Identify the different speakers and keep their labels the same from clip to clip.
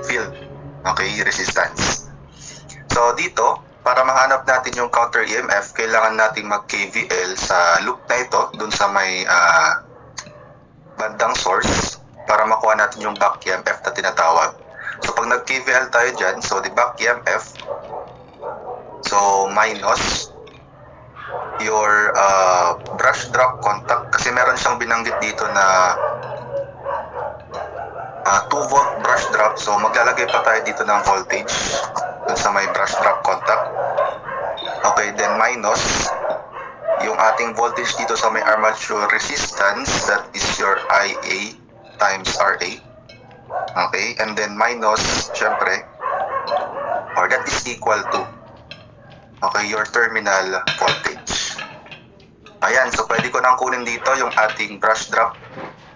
Speaker 1: field, okay, resistance. So dito, para mahanap natin yung counter EMF, kailangan nating mag-KVL sa loop na ito, dun sa may bandang source, para makuha natin yung back EMF na tinatawag. So pag nag-KVL tayo dyan, so the back EMF, so minus your brush drop contact, kasi meron siyang binanggit dito na 2 volt brush drop, so maglalagay pa tayo dito ng voltage dun sa may brush drop contact. Okay, then minus yung ating voltage dito sa may armature resistance, that is your IA times RA. Okay, and then minus, syempre, or that is equal to, okay, your terminal voltage. Ayan, so pwede ko nang kunin dito yung ating brush drop,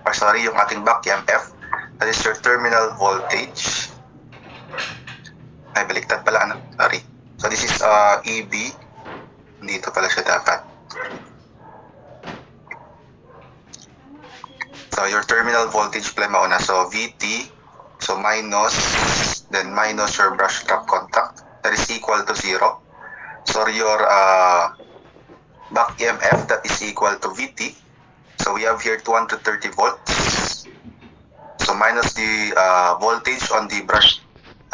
Speaker 1: or sorry, yung ating back EMF, that is your terminal voltage. Ay, baliktad pala, ano? Sorry. So this is EB, dito pala siya dapat. So your terminal voltage pala mauna, so VT, so minus, then minus your brush drop contact, that is equal to 0. So your back EMF, that is equal to VT. So we have here 230 volts. So minus the voltage on the brush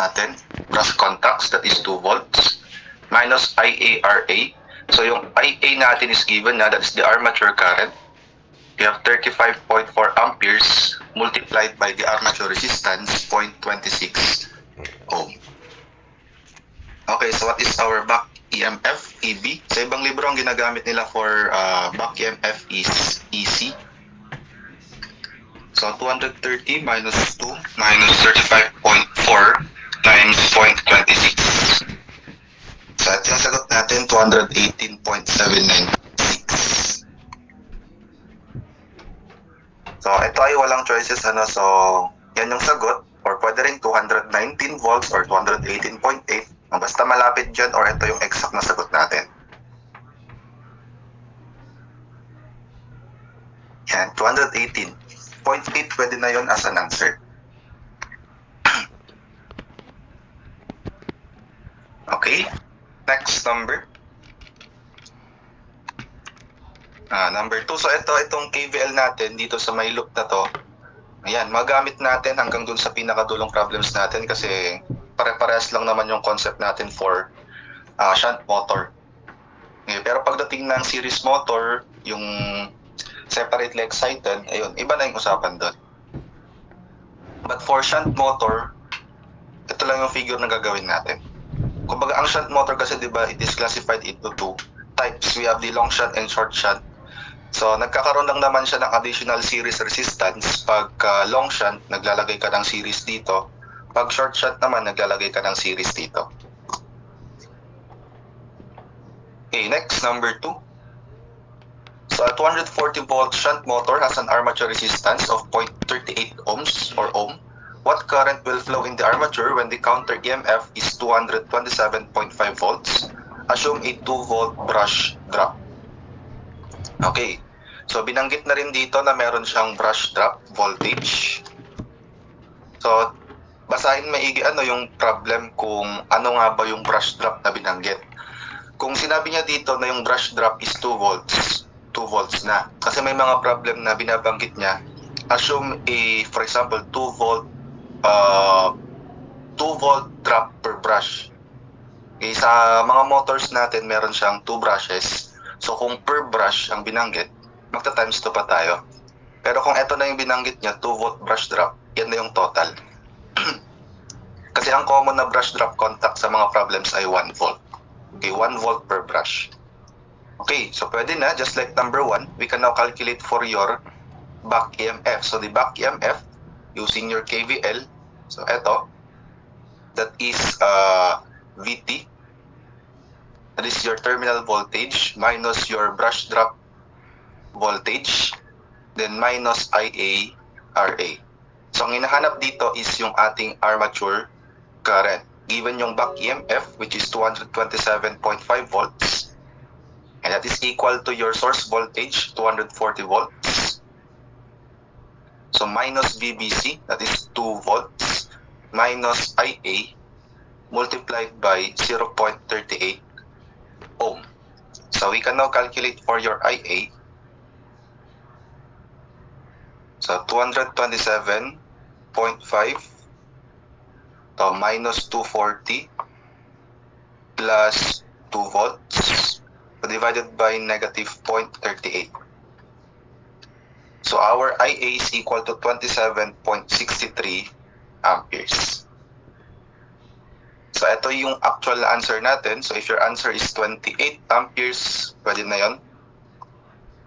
Speaker 1: natin, brush contacts, that is 2 volts. Minus IARA. So yung IA natin is given na, that is the armature current. We have 35.4 amperes multiplied by the armature resistance, 0.26 ohm. Okay, so what is our back EMF, EB? Sa ibang libro ang ginagamit nila for back EMF is EC. So 230 minus 2 minus 35.4 times 0.26. So at yung sagot natin, 218.796. So ito ay walang choices, ano, so yan yung sagot, or pwede rin 219 volts or 218.8. Basta malapit dyan, or ito yung exact na sagot natin. Yan, 218.8 pwede na yun as an answer. Okay, next number. Number 2, so itong KVL natin dito sa may loop na to, ayan, magamit natin hanggang dun sa pinakadulong problems natin kasi pare-parehas lang naman yung concept natin for shunt motor. Okay, pero pagdating ng series motor, yung separately excited, ayun, iba na yung usapan doon. But for shunt motor, ito lang yung figure na gagawin natin. Kumbaga, ang shunt motor kasi, di ba, it is classified into 2 types. We have the long shunt and short shunt. So, nagkakaroon lang naman siya ng additional series resistance. Pag long shunt, naglalagay ka ng series dito. Pag short shunt naman, naglalagay ka ng series dito. Okay, next, number 2. So, a 240 volt shunt motor has an armature resistance of 0.38 ohms or ohm. What current will flow in the armature when the counter EMF is 227.5 volts? Assume a 2 volt brush drop. Okay, so binanggit na rin dito na meron siyang brush drop voltage. So, basahin maigi yung problem kung ano nga ba yung brush drop na binanggit. Kung sinabi niya dito na yung brush drop is 2 volts na. Kasi may mga problem na binabanggit niya. Assume for example, 2 volt drop per brush. Okay, sa mga motors natin, meron siyang 2 brushes. So, kung per brush ang binanggit, magta-times 2 pa tayo. Pero kung ito na yung binanggit niya, 2 volt brush drop, yan na yung total. Kasi ang common na brush drop contact sa mga problems ay 1 volt. Okay, 1 volt per brush. Okay, so pwede na, just like number 1, we can now calculate for your back EMF. So, the back EMF, using your KVL, so ito, that is VT. That is your terminal voltage minus your brush drop voltage, then minus IA RA. So, ang hinahanap dito is yung ating armature current. Given yung back EMF, which is 227.5 volts, and that is equal to your source voltage, 240 volts. So, minus VBC, that is 2 volts, minus IA multiplied by 0.38 ohm. So we can now calculate for your IA. So 227.5 to minus 240 plus 2 volts divided by negative 0.38. So our IA is equal to 27.63 amperes. So ito yung actual answer natin. So if your answer is 28 amperes, pwede na yun.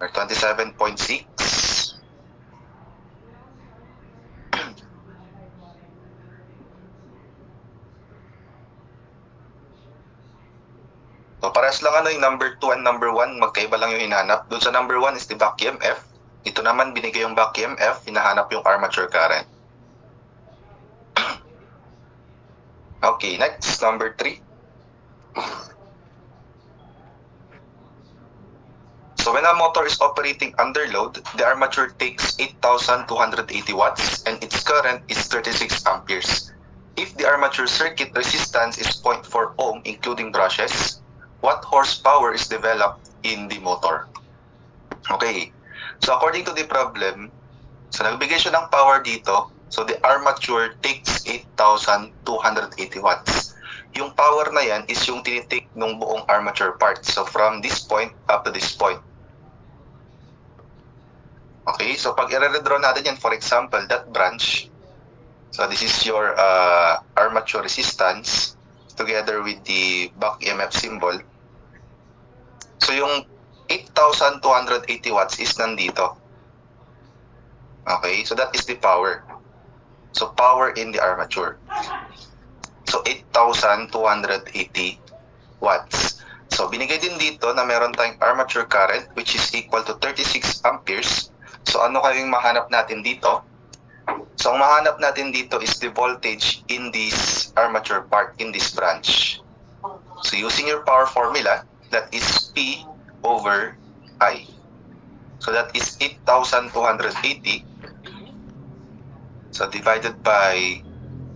Speaker 1: Or 27.6. So parehas lang yung number 2 and number 1, magkaiba lang yung hinahanap. Doon sa number 1 is the back EMF. Ito naman binigay yung back EMF, hinahanap yung armature current. Okay, next, number 3. So when a motor is operating under load, the armature takes 8,280 watts and its current is 36 amperes. If the armature circuit resistance is 0.4 ohm including brushes, what horsepower is developed in the motor? Okay, so according to the problem, so nagbigay siya ng power dito, so the armature takes 8,280 watts. Yung power na yan is yung tinitake ng buong armature part. So from this point up to this point. Okay, so pag i-redraw natin yan, for example, that branch, so this is your armature resistance together with the back EMF symbol. So yung 8,280 watts is nandito. Okay, so that is the power. So power in the armature. So 8,280 watts. So binigay din dito na meron tayong armature current which is equal to 36 amperes. So ano kayong mahanap natin dito? So ang mahanap natin dito is the voltage in this armature part, in this branch. So using your power formula, that is P over I. So that is 8,280. So divided by,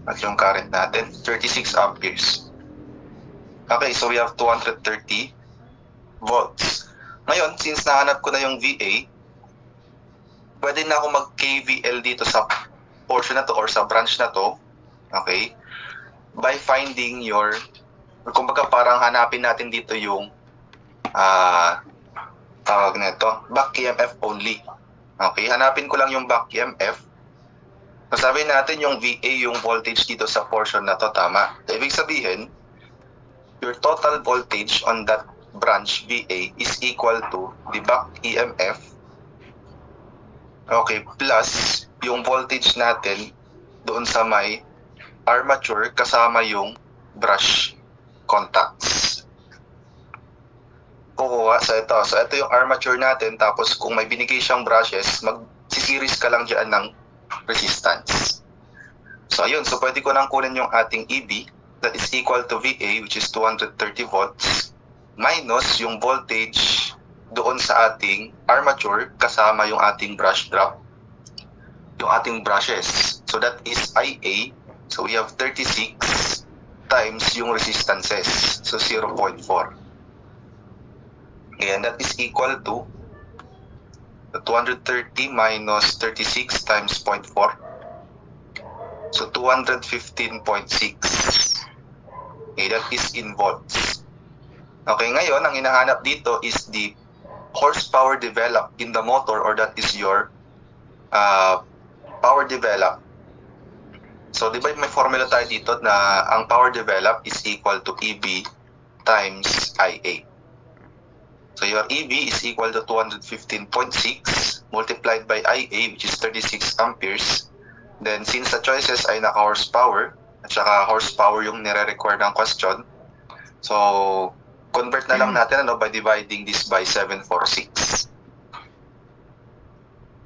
Speaker 1: at yung current natin, 36 amperes. Okay, so we have 230 volts. Ngayon, since nahanap ko na yung VA, pwede na ako mag-KVL dito sa portion na to or sa branch na to. Okay? By finding your, kumbaga parang hanapin natin dito yung tawag na ito, back EMF only. Okay, hanapin ko lang yung back EMF. Sabihin natin yung VA, yung voltage dito sa portion na to, tama. So, ibig sabihin, your total voltage on that branch VA is equal to the back EMF, okay, plus yung voltage natin doon sa may armature kasama yung brush contacts. Kukuha sa ito. So ito yung armature natin, tapos kung may binigay siyang brushes, mag-series ka lang dyan ng resistance. So ayun, so pwede ko nang kunin yung ating EB, that is equal to VA, which is 230 volts, minus yung voltage doon sa ating armature kasama yung ating brush drop, yung ating brushes. So that is IA. So we have 36 times yung resistances. So 0.4. And that is equal to 230 minus 36 times 0.4. So 215.6. Okay, that is in volts. Okay, ngayon, ang hinahanap dito is the horsepower developed in the motor, or that is your power developed. So, di ba may formula tayo dito na ang power developed is equal to EB times IA. So, your EB is equal to 215.6 multiplied by IA, which is 36 amperes. Then, since the choices ay naka-horsepower, at saka horsepower yung nire-require ng question, so, convert na lang natin by dividing this by 746.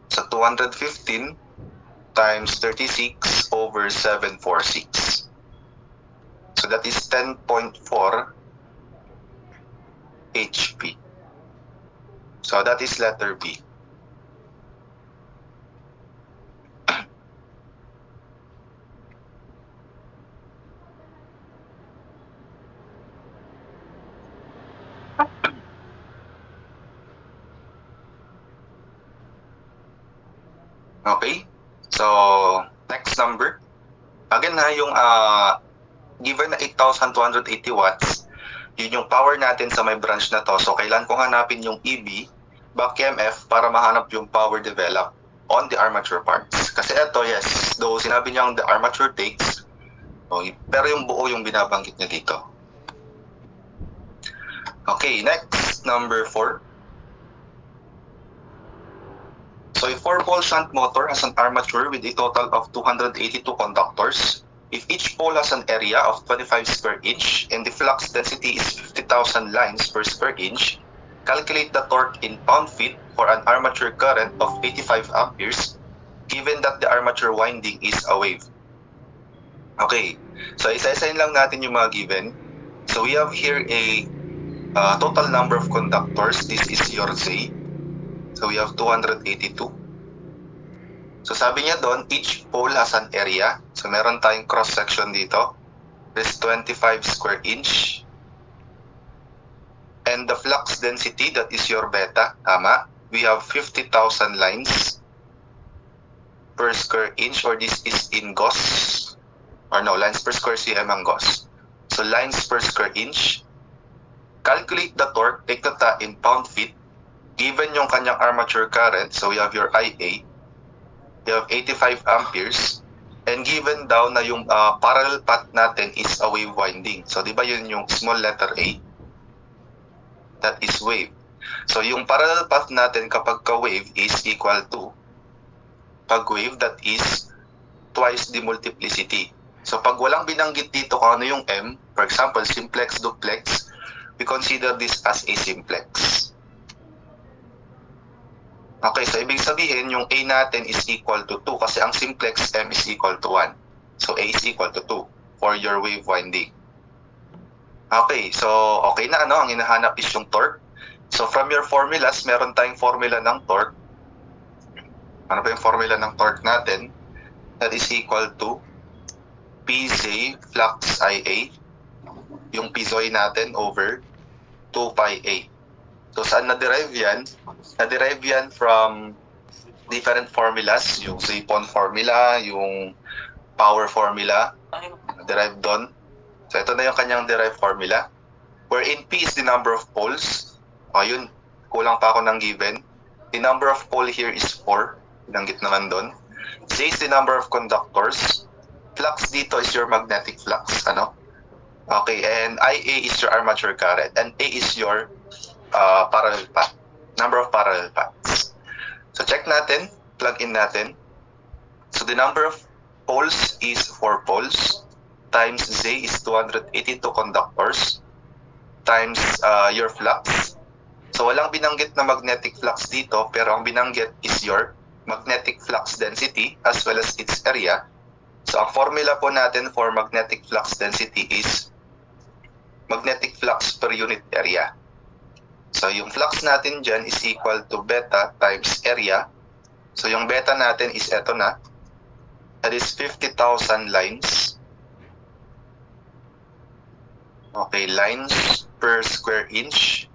Speaker 1: So 215 times 36 over 746. So that is 10.4 HP. So that is letter B. Okay? So, next number. Again na, yung given na 8,280 watts, yun yung power natin sa may branch na to. So, kailan ko hanapin yung EB, back EMF, para mahanap yung power develop on the armature parts. Kasi ito, yes, though sinabi niyang the armature takes, pero yung buo yung binabanggit niya dito. Okay, next, number 4. So, a 4-pole shunt motor has an armature with a total of 282 conductors. If each pole has an area of 25 square inch and the flux density is 50,000 lines per square inch, calculate the torque in pound-feet for an armature current of 85 amperes given that the armature winding is a wave. Okay, so isa-isayin lang natin yung mga given. So we have here a total number of conductors. This is your Z. So we have 282. So sabi niya doon, each pole has an area. So meron tayong cross-section dito. This 25 square inch. And the flux density, that is your beta. Tama. We have 50,000 lines per square inch, or this is in Gauss. Or no, lines per square cm ang Gauss. So lines per square inch. Calculate the torque, take that in pound-feet. Given yung kanyang armature current, so we have your IA. You have 85 amperes, and given daw na yung parallel path natin is a wave winding. So, di ba yun yung small letter A? That is wave. So, yung parallel path natin kapag ka-wave is equal to, pag wave, that is twice the multiplicity. So, pag walang binanggit dito kung ano yung M, for example, simplex, duplex, we consider this as a simplex. Okay, so ibig sabihin, yung A natin is equal to 2 kasi ang simplex M is equal to 1. So A is equal to 2 for your wave winding. Okay, so okay na, ano? Ang hinahanap is yung torque. So from your formulas, meron tayong formula ng torque. Ano ba yung formula ng torque natin? That is equal to PZ flux IA, yung PZOY natin, over 2 pi A. So, saan na-derive yan? Na-derive yan from different formulas. Yung Zapon formula, yung power formula. Na-derive doon. So, ito na yung kanyang derived formula. Wherein P is the number of poles. O, yun. Kulang pa ako ng given. The number of pole here is 4. Binanggit naman doon. Z is the number of conductors. Flux dito is your magnetic flux. Ano? Okay, and IA is your armature current. And A is your parallel path, number of parallel paths. So check natin, plug in natin. So the number of poles is 4 poles times Z is 282 conductors times your flux. So walang binanggit na magnetic flux dito, pero ang binanggit is your magnetic flux density as well as its area. So ang formula po natin for magnetic flux density is magnetic flux per unit area. So, yung flux natin dyan is equal to beta times area. So, yung beta natin is eto na. That is 50,000 lines. Okay, lines per square inch.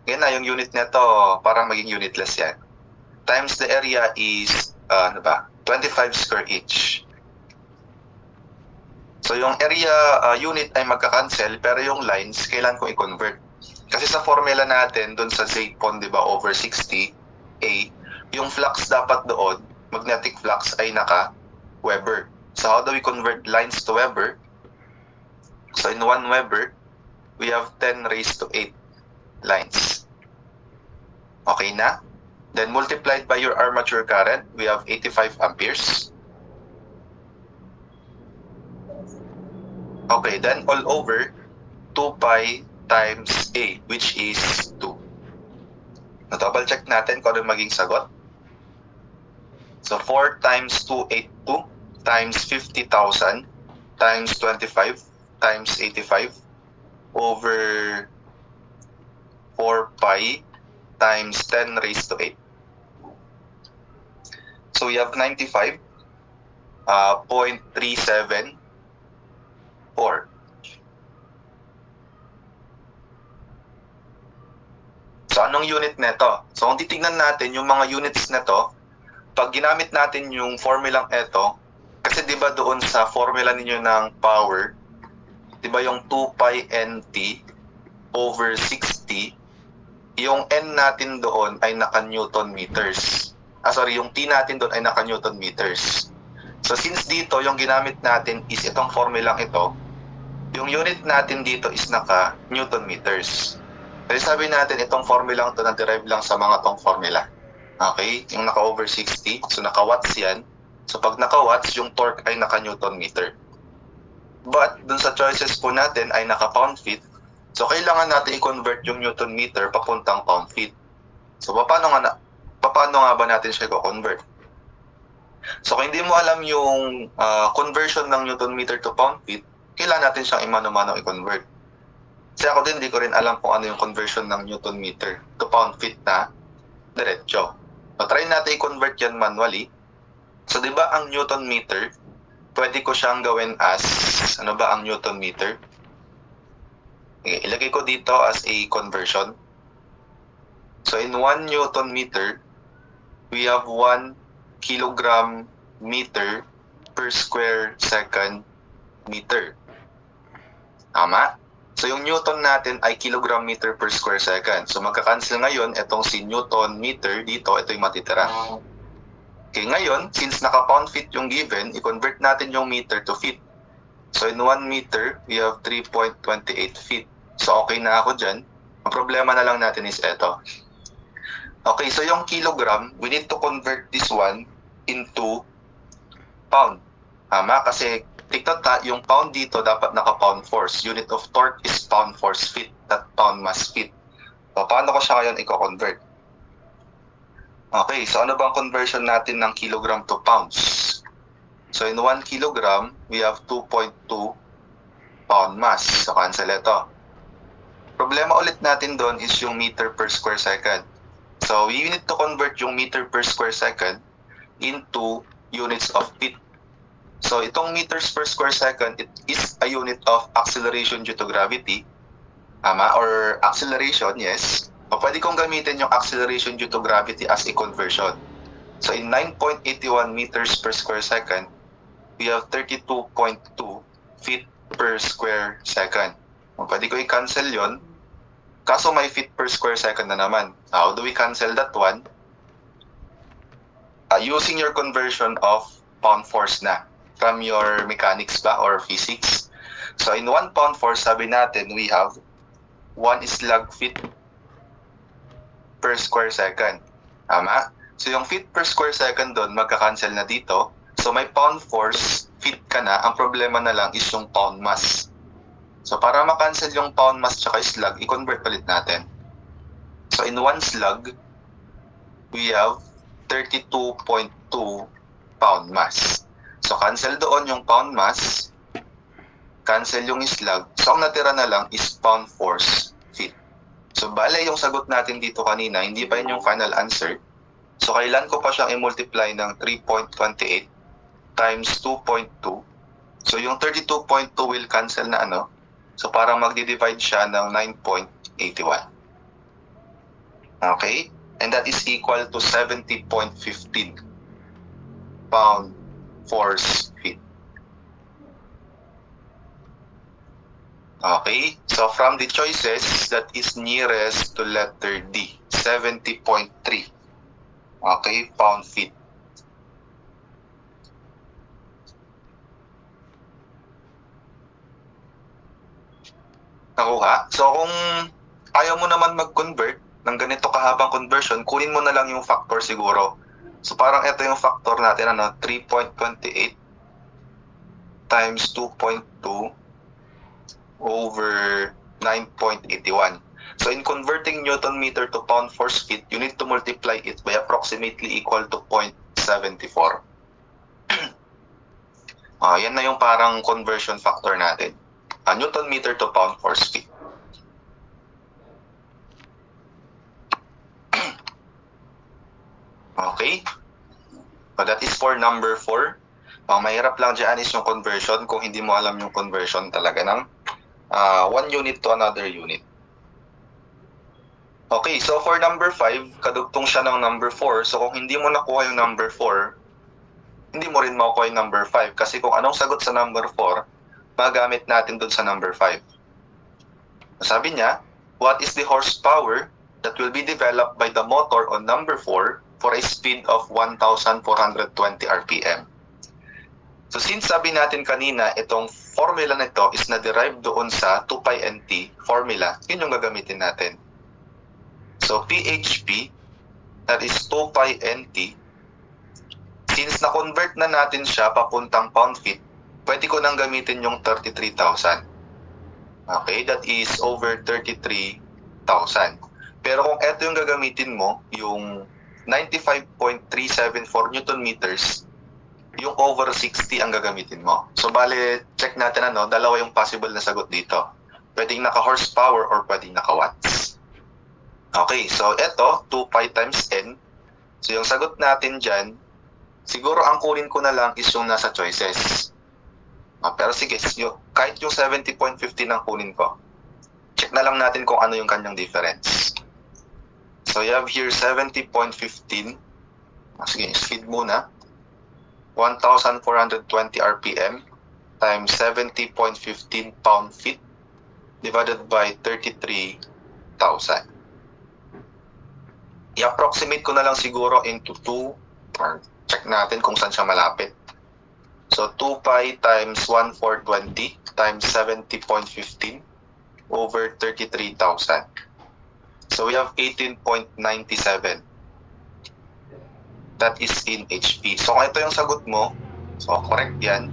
Speaker 1: Yan na, yung unit nito, parang maging unitless yan. Times the area is, 25 square inch. So, yung area unit ay magka-cancel, pero yung lines, kailan ko i-convert? Kasi sa formula natin, dun sa Zapon, di ba, over 60 A, yung flux dapat doon, magnetic flux, ay naka-Weber. So how do we convert lines to Weber? So in 1 Weber, we have 10 raised to 8 lines. Okay na? Then multiplied by your armature current, we have 85 amperes. Okay, then all over 2 pi times A, which is 2. Na-double check natin kung ano maging sagot. So 4 times 282 times 50,000 times 25 times 85 over 4 pi times 10 raised to 8. So we have 95.374. So anong unit nito? So kung titignan natin yung mga units nito, pag ginamit natin yung formulang ito, kasi di ba doon sa formula ninyo ng power, di ba yung 2 pi nt over 60, yung n natin doon ay naka-Newton meters. Yung t natin doon ay naka-Newton meters. So since dito, yung ginamit natin is itong formulang ito, yung unit natin dito is naka-Newton meters. Kasi sabi natin, itong formulang ito na-derive lang sa mga tong formula. Okay? Yung naka-over 60, so naka-watts yan. So pag naka-watts, yung torque ay naka-Newton meter. But dun sa choices po natin ay naka-pound feet. So kailangan natin i-convert yung Newton meter papuntang pound feet. So paano nga ba natin siya i-convert? So kung hindi mo alam yung conversion ng Newton meter to pound feet, kailangan natin siyang imano-mano i-convert. Kasi ako din, hindi ko rin alam kung ano yung conversion ng Newton meter to pound feet na diretso. So try natin i-convert yan manually. So di ba ang Newton meter, pwede ko siyang gawin as, ano ba ang Newton meter? Okay, ilagay ko dito as a conversion. So in 1 Newton meter, we have 1 kilogram meter per square second meter. Tama? So yung Newton natin ay kilogram meter per square second. So magka-cancel ngayon itong si Newton meter dito, ito yung matitira. Okay, ngayon, since naka-pound feet yung given, i-convert natin yung meter to feet. So in 1 meter, we have 3.28 feet. So okay na ako dyan. Ang problema na lang natin is ito. Okay, so yung kilogram, we need to convert this one into pound. Tama? Kasi yung pound dito dapat naka-pound force. Unit of torque is pound force feet, not pound mass feet. So paano ko siya ngayon i-convert? Okay, so ano bang conversion natin ng kilogram to pounds? So in 1 kilogram, we have 2.2 pound mass. So cancel ito. Problema ulit natin doon is yung meter per square second. So we need to convert yung meter per square second into units of feet. So itong meters per square second, it is a unit of acceleration due to gravity. Or acceleration, yes. O pwede kong gamitin yung acceleration due to gravity as a conversion. So in 9.81 meters per square second, we have 32.2 feet per square second. O pwede ko i-cancel yon. Kaso may feet per square second na naman. How do we cancel that one? Using your conversion of pound force na from your mechanics ba or physics. So in 1 pound force, sabi natin we have 1 slug feet per square second. Tama? So yung feet per square second doon, magka-cancel na dito. So may pound force, feet ka na. Ang problema na lang is yung pound mass. So para ma-cancel yung pound mass tsaka slug, i-convert ulit natin. So in 1 slug, we have 32.2 pound mass. So cancel doon yung pound mass, cancel yung slug. So ang natira na lang is pound force feet. So bale yung sagot natin dito kanina, hindi pa yun yung final answer. So kailan ko pa siyang i-multiply ng 3.28 times 2.2. So yung 32.2 will cancel na ano. So parang magdi-divide siya ng 9.81. Okay? And that is equal to 70.15 pound force feet. Okay, so from the choices, that is nearest to letter D, 70.3. Okay, pound feet. Nakuha? So kung ayaw mo naman mag-convert ng ganito kahabang conversion, kunin mo na lang yung factor siguro. So parang ito yung factor natin, 3.28 times 2.2 over 9.81. So in converting Newton meter to pound force feet, you need to multiply it by approximately equal to 0.74. Yan na yung parang conversion factor natin. Newton meter to pound force feet. Okay? So that is for number 4. Ang mahirap lang dyan is yung conversion kung hindi mo alam yung conversion talaga ng one unit to another unit. Okay, so for number 5, kadugtong siya ng number 4. So kung hindi mo nakuha yung number 4, hindi mo rin makukuha yung number 5. Kasi kung anong sagot sa number 4, magamit natin dun sa number 5. Sabi niya, what is the horsepower that will be developed by the motor on number 4 for a speed of 1,420 RPM? So since sabi natin kanina, itong formula na ito is na-derive doon sa 2 pi nt formula, yun yung gagamitin natin. So PHP, that is 2 pi nt, since na-convert na natin siya papuntang pound-feet, pwede ko nang gamitin yung 33,000. Okay, that is over 33,000. Pero kung ito yung gagamitin mo, yung 95.374 Newton meters, yung over 60 ang gagamitin mo. So bale, check natin dalawa yung possible na sagot dito. Pwedeng naka-horsepower or pwedeng naka-watts. Okay, so ito, 2 pi times n. So yung sagot natin dyan, siguro ang kunin ko na lang is yung nasa choices. Pero sige, kahit yung 70.15 ang kunin ko. Check na lang natin kung ano yung kanyang difference. So you have here 70.15. Sige, speed muna. 1,420 RPM times 70.15 pound-feet divided by 33,000. I-approximate ko na lang siguro into 2, or check natin kung saan siya malapit. So 2 pi times 1,420 times 70.15 over 33,000. So we have 18.97. That is in HP. So kung ito yung sagot mo, so correct yan.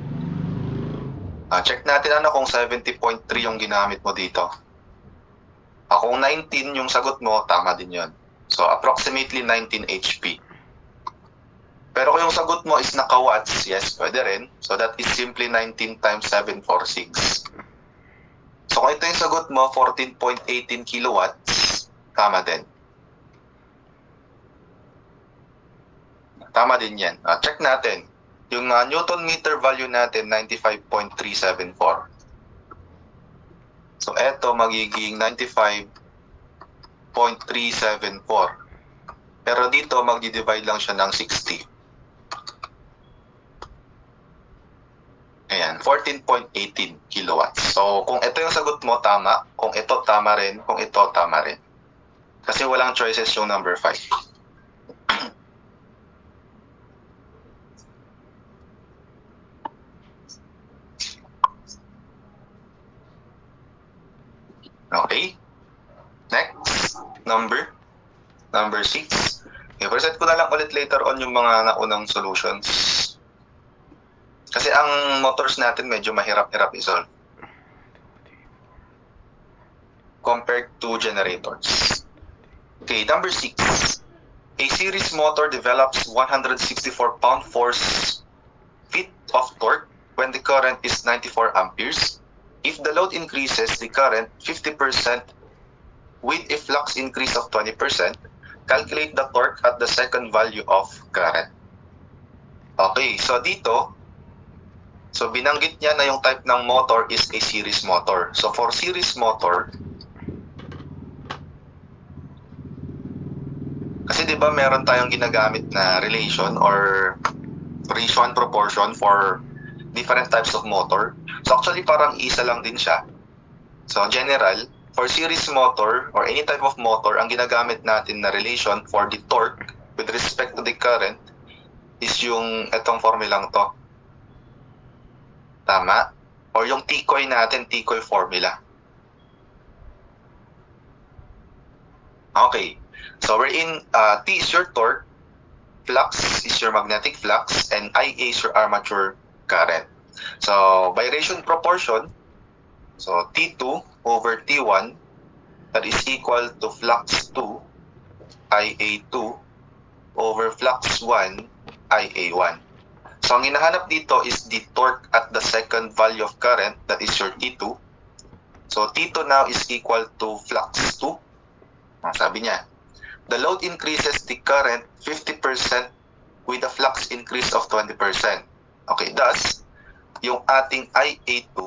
Speaker 1: Check natin kung 70.3 yung ginamit mo dito. Kung 19 yung sagot mo, tama din yun. So approximately 19 HP. Pero kung yung sagot mo is naka-watts, yes, pwede rin. So that is simply 19 times 746. So kung ito yung sagot mo, 14.18 kilowatts, tama din. Tama din yan. Check natin. Yung Newton meter value natin, 95.374. So, eto magiging 95.374. Pero dito, magdi-divide lang siya ng 60. Ayan, 14.18 kilowatts. So, kung ito yung sagot mo, tama. Kung ito, tama rin. Kung ito, tama rin. Kasi walang choices yung number 5. Okay. Next, number 6. I-present ko na lang ulit later on yung mga naunang solutions. Kasi ang motors natin medyo mahirap-hirap i-solve compared to generators. Okay, number 6. A series motor develops 164 pound-force-feet of torque when the current is 94 amperes. If the load increases the current 50% with a flux increase of 20%, calculate the torque at the second value of current. Okay, so dito, so binanggit niya na yung type ng motor is a series motor. So for series motor, kasi di ba meron tayong ginagamit na relation or ratio and proportion for different types of motor. So actually parang isa lang din siya. So general, for series motor or any type of motor, ang ginagamit natin na relation for the torque with respect to the current is yung itong formulang to. Tama? Or yung T-coy natin, T-coy formula. Okay. So wherein T is your torque, flux is your magnetic flux, and IA is your armature current. So by ratio and proportion, so T2 over T1, that is equal to flux 2 IA2 over flux 1 IA1. So ang hinahanap dito is the torque at the second value of current, that is your T2. So T2 now is equal to flux 2. Sabi niya, the load increases the current 50% with a flux increase of 20%. Okay, thus, yung ating IA2,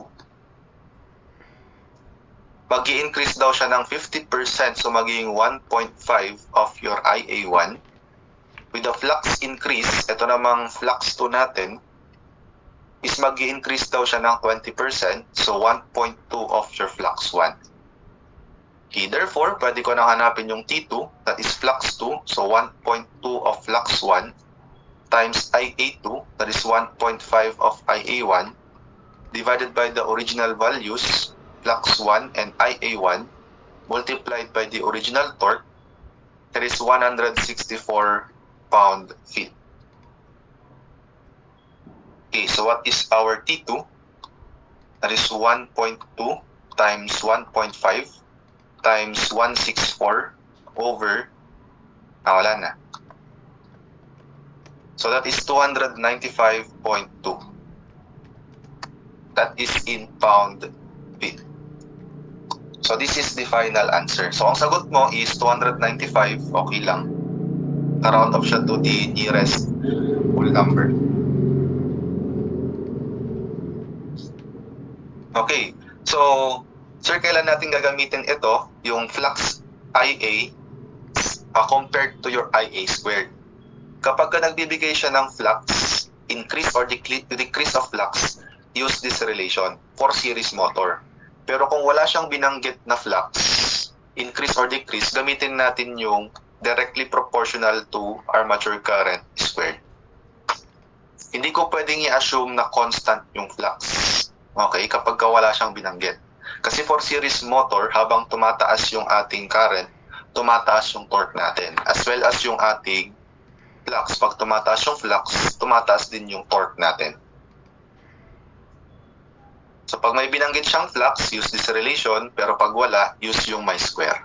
Speaker 1: mag-i-increase daw siya ng 50%, so magiging 1.5 of your IA1. With the flux increase, ito namang flux 2 natin, is mag-i-increase daw siya ng 20%, so 1.2 of your flux 1. Okay, therefore, pwede ko nang hanapin yung T2, that is flux 2, so 1.2 of flux 1, times IA2, that is 1.5 of IA1, divided by the original values, flux 1 and IA1, multiplied by the original torque, that is 164 pound-feet. Okay, so what is our T2? That is 1.2 times 1.5 times 164 over, wala na. So that is 295.2. That is in pound-feet. So this is the final answer. So ang sagot mo is 295, okay lang. Na-round off siya to the nearest whole number. Okay, so sir, kailan natin gagamitin ito, yung flux IA compared to your IA squared? Kapag nagbibigay siya ng flux, increase or decrease of flux, use this relation for series motor. Pero kung wala siyang binanggit na flux, increase or decrease, gamitin natin yung directly proportional to armature current squared. Hindi ko pwedeng i-assume na constant yung flux. Okay, kapag wala siyang binanggit. Kasi for series motor, habang tumataas yung ating current, tumataas yung torque natin. As well as yung ating flux. Pag tumataas yung flux, tumataas din yung torque natin. So pag may binanggit siyang flux, use this relation. Pero pag wala, use yung my square.